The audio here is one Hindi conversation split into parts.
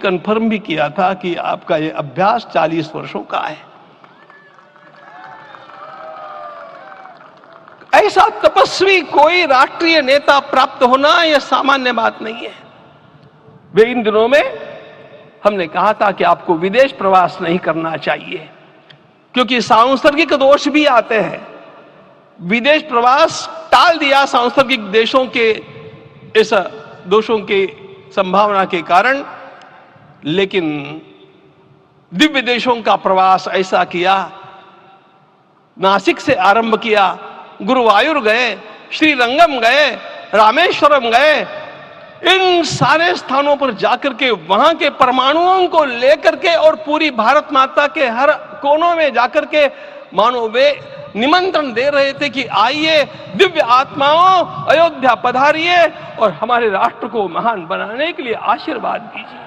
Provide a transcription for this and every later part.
कंफर्म भी किया था कि आपका ये अभ्यास 40 वर्षों का है। ऐसा तपस्वी कोई राष्ट्रीय नेता प्राप्त होना यह सामान्य बात नहीं है। वे इन दिनों में हमने कहा था कि आपको विदेश प्रवास नहीं करना चाहिए क्योंकि सांसर्गिक दोष भी आते हैं। विदेश प्रवास टाल दिया सांसर्गिक देशों के इस दोषों के संभावना के कारण, लेकिन दिव्य देशों का प्रवास ऐसा किया। नासिक से आरंभ किया, गुरुवायूर गए, श्रीरंगम गए, रामेश्वरम गए। इन सारे स्थानों पर जाकर के वहां के परमाणुओं को लेकर के और पूरी भारत माता के हर कोनों में जाकर के मानो वे निमंत्रण दे रहे थे कि आइए दिव्य आत्माओं, अयोध्या पधारिए और हमारे राष्ट्र को महान बनाने के लिए आशीर्वाद दीजिए।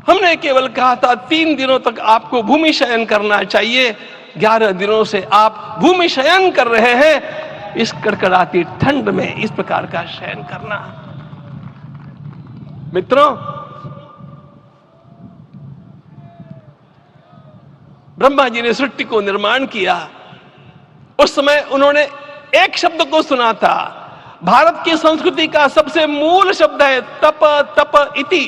हमने केवल कहा था 3 दिनों तक आपको भूमि शयन करना चाहिए। 11 दिनों से आप भूमि शयन कर रहे हैं। इस कड़कड़ाती ठंड में इस प्रकार का शयन करना, मित्रों, ब्रह्मा जी ने सृष्टि को निर्माण किया। उस समय उन्होंने एक शब्द को सुना था। भारत की संस्कृति का सबसे मूल शब्द है तप तप इति।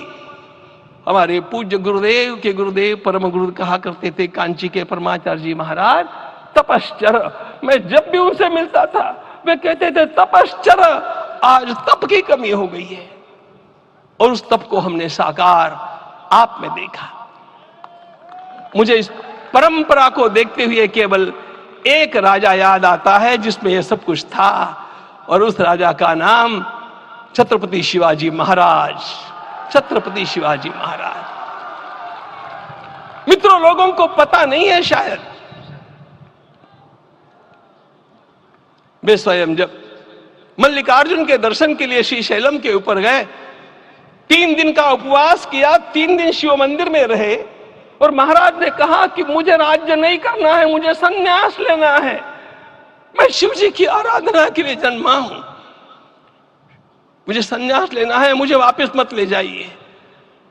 हमारे पूज्य गुरुदेव के गुरुदेव परम गुरु कहा करते थे, कांची के परमाचार्य जी महाराज, तपश्चर। मैं जब भी उनसे मिलता था वे कहते थे तपश्चर। आज तप की कमी हो गई है और उस तप को हमने साकार आप में देखा। मुझे इस परंपरा को देखते हुए केवल एक राजा याद आता है जिसमें यह सब कुछ था, और उस राजा का नाम छत्रपति शिवाजी महाराज। छत्रपति शिवाजी महाराज। मित्रों, लोगों को पता नहीं है शायद, वे स्वयं जब मल्लिकार्जुन के दर्शन के लिए श्रीशैलम के ऊपर गए, 3 दिन का उपवास किया, 3 दिन शिव मंदिर में रहे और महाराज ने कहा कि मुझे राज्य नहीं करना है, मुझे संन्यास लेना है। मैं शिव जी की आराधना के लिए जन्मा हूं, मुझे संन्यास लेना है, मुझे वापस मत ले जाइए।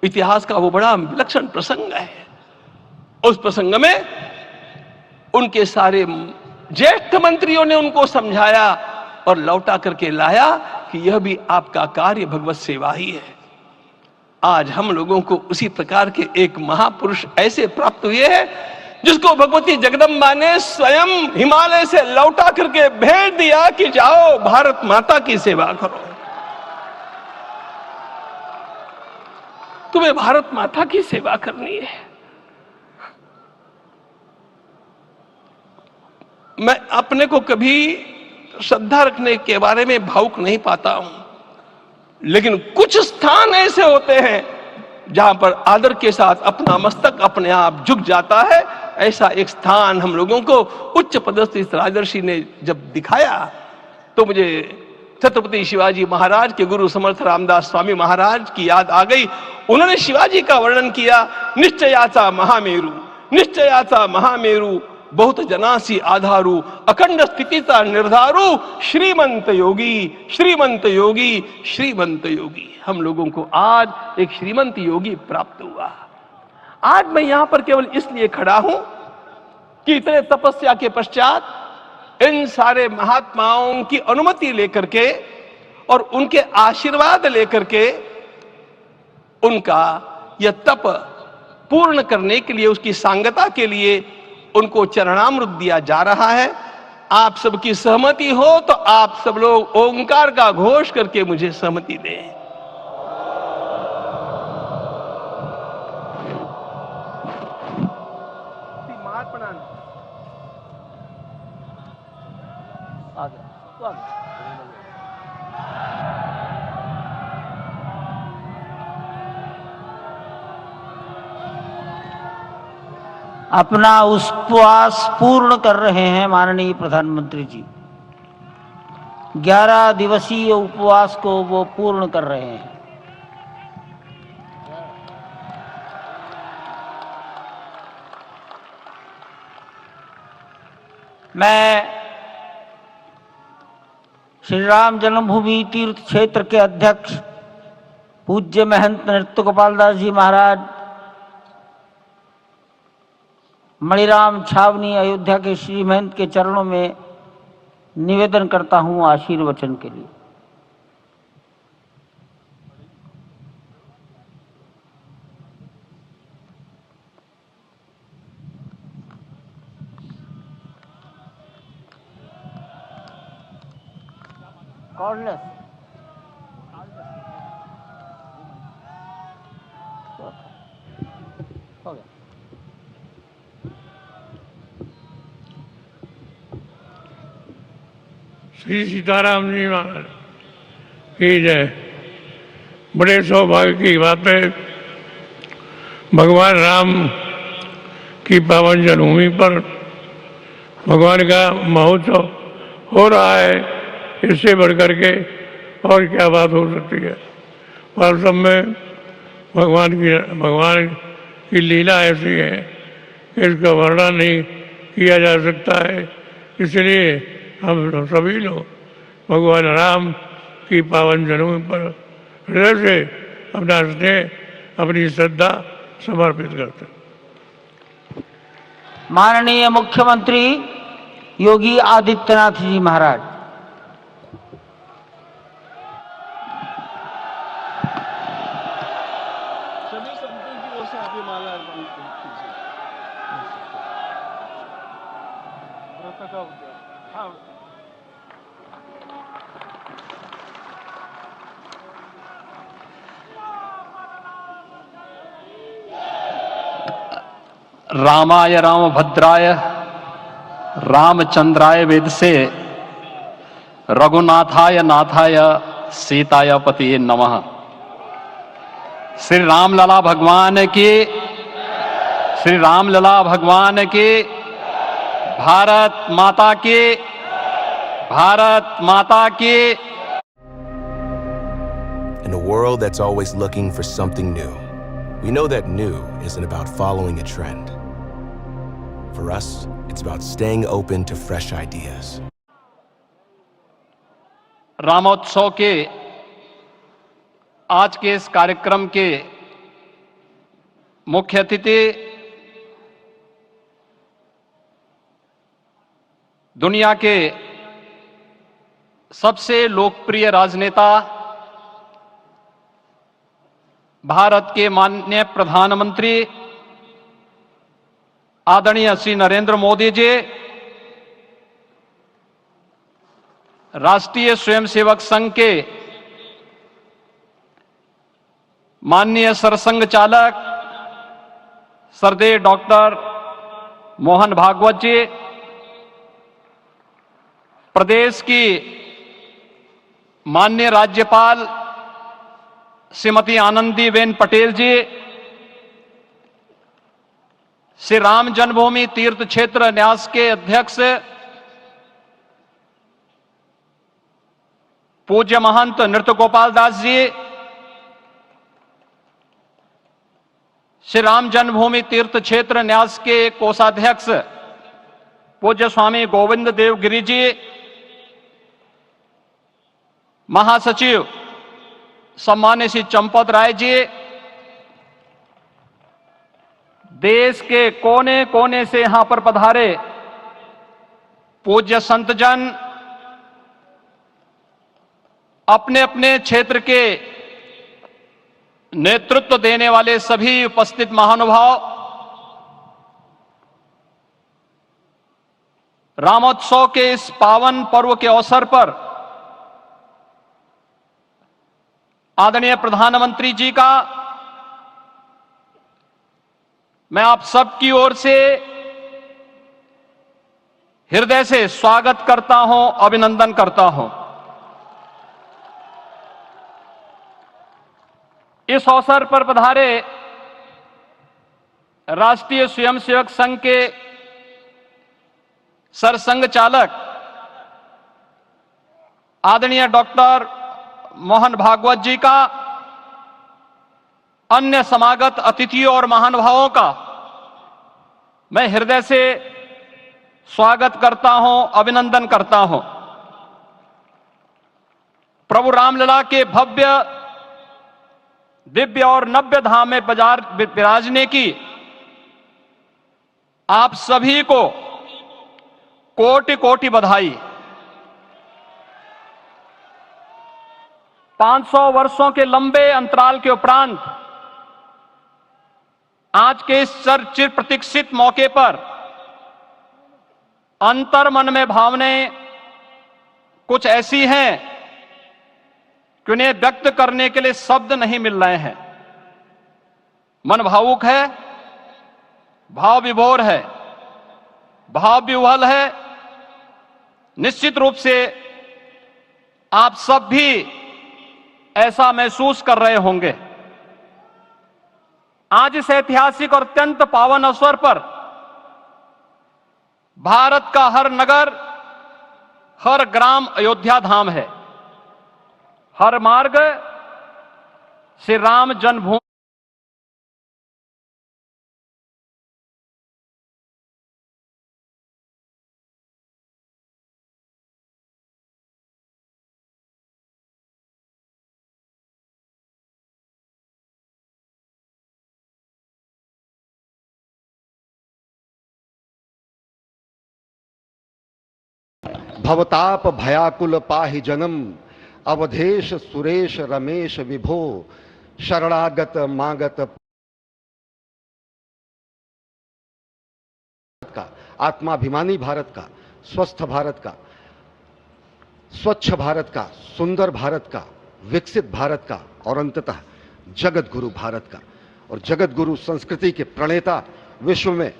इतिहास का वो बड़ा विलक्षण प्रसंग है। उस प्रसंग में उनके सारे ज्येष्ठ मंत्रियों ने उनको समझाया और लौटा करके लाया कि यह भी आपका कार्य भगवत सेवा ही है। आज हम लोगों को उसी प्रकार के एक महापुरुष ऐसे प्राप्त हुए हैं जिसको भगवती जगदम्बा ने स्वयं हिमालय से लौटा करके भेज दिया कि जाओ भारत माता की सेवा करो। तुम्हें भारत माता की सेवा करनी है। मैं अपने को कभी श्रद्धा रखने के बारे में भावुक नहीं पाता हूं, लेकिन कुछ स्थान ऐसे होते हैं जहां पर आदर के साथ अपना मस्तक अपने आप झुक जाता है। ऐसा एक स्थान हम लोगों को उच्च पदस्थ इस राजर्षि ने जब दिखाया तो मुझे छत्रपति शिवाजी महाराज के गुरु समर्थ रामदास स्वामी महाराज की याद आ गई। उन्होंने शिवाजी का वर्णन किया, निश्चयाचा महामेरु, निश्चयाचा महामेरु, बहुत जनासी आधारू, अखंड स्थितिता निर्धारू, श्रीमंत योगी, श्रीमंत योगी, श्रीमंत योगी। हम लोगों को आज एक श्रीमंत योगी प्राप्त हुआ। आज मैं यहां पर केवल इसलिए खड़ा हूं कि इतने तपस्या के पश्चात इन सारे महात्माओं की अनुमति लेकर के और उनके आशीर्वाद लेकर के उनका यह तप पूर्ण करने के लिए, उसकी सांगता के लिए उनको चरणामृत दिया जा रहा है। आप सबकी सहमति हो तो आप सब लोग ओंकार का घोष करके मुझे सहमति दें। अपना उपवास पूर्ण कर रहे हैं माननीय प्रधानमंत्री जी। 11 दिवसीय उपवास को वो पूर्ण कर रहे हैं। मैं श्री राम जन्मभूमि तीर्थ क्षेत्र के अध्यक्ष पूज्य महंत नृत्य गोपाल दास जी महाराज, मणिराम छावनी अयोध्या के श्री महंत के चरणों में निवेदन करता हूं आशीर्वचन के लिए। कॉर्डलेस हो गया। श्री सीताराम जी महाराज की जय। बड़े सौभाग्य की बात है, भगवान राम की पावन जन्मभूमि पर भगवान का महोत्सव हो रहा है। इससे बढ़कर के और क्या बात हो सकती है। वास्तव में भगवान की लीला ऐसी है कि इसका वर्णन नहीं किया जा सकता है। इसलिए हम सभी लोग भगवान राम की पावन जन्मभूमि पर हृदय से अपना स्नेह, अपनी श्रद्धा समर्पित करते हैं। माननीय मुख्यमंत्री योगी आदित्यनाथ जी महाराज। सभी संतों की ओर से आप ये माला अर्पण कीजिए। व्रत का उद्यान। हाँ। रामाय रामभद्राय रामचंद्राय वेदसे रघुनाथाय नाथाय सीताय पतिये नमः। श्री रामलला भगवान की, श्री रामलला भगवान की, भारत माता की, भारत माता की। In a world that's always looking for something new, we know that new isn't about following a trend. For us, it's about staying open to fresh ideas. Ramotsav के आज के इस कार्यक्रम के मुख्य अतिथि दुनिया के सबसे लोकप्रिय राजनेता, भारत के माननीय प्रधानमंत्री आदरणीय श्री नरेंद्र मोदी जी, राष्ट्रीय स्वयंसेवक संघ के माननीय सरसंघ चालक श्रद्धेय डॉक्टर मोहन भागवत जी, प्रदेश की माननीय राज्यपाल श्रीमती आनंदीबेन पटेल जी, श्री राम जन्मभूमि तीर्थ क्षेत्र न्यास के अध्यक्ष पूज्य महंत नृत्य गोपाल दास जी, श्री राम जन्मभूमि तीर्थ क्षेत्र न्यास के कोषाध्यक्ष पूज्य स्वामी गोविंद देव गिरी जी, महासचिव सम्मान्य श्री चंपत राय जी, देश के कोने कोने से यहां पर पधारे पूज्य संतजन, अपने अपने क्षेत्र के नेतृत्व देने वाले सभी उपस्थित महानुभाव, रामोत्सव के इस पावन पर्व के अवसर पर आदरणीय प्रधानमंत्री जी का मैं आप सबकी ओर से हृदय से स्वागत करता हूं, अभिनंदन करता हूं। इस अवसर पर पधारे राष्ट्रीय स्वयंसेवक संघ के सरसंघ चालक आदरणीय डॉक्टर मोहन भागवत जी का, अन्य समागत अतिथियों और महानुभावों का मैं हृदय से स्वागत करता हूं, अभिनंदन करता हूं। प्रभु रामलला के भव्य दिव्य और नव्य धाम में विराजने की आप सभी को कोटि कोटि बधाई। 500 वर्षों के लंबे अंतराल के उपरांत आज के इस चिर प्रतीक्षित मौके पर अंतर मन में भावनाएं कुछ ऐसी हैं कि उन्हें व्यक्त करने के लिए शब्द नहीं मिल रहे हैं। मन भावुक है, भाव विभोर है, भाव विह्वल है। निश्चित रूप से आप सब भी ऐसा महसूस कर रहे होंगे। आज इस ऐतिहासिक और अत्यंत पावन अवसर पर भारत का हर नगर, हर ग्राम अयोध्या धाम है। हर मार्ग श्री राम जन्मभूमि भवताप भयाकुल पाहि जनम अवधेश सुरेश रमेश विभो शरणागत मागत का, आत्माभिमानी भारत का, स्वस्थ भारत का, स्वच्छ भारत का, सुंदर भारत का, विकसित भारत का और अंततः जगत गुरु भारत का। और जगत गुरु संस्कृति के प्रणेता, विश्व में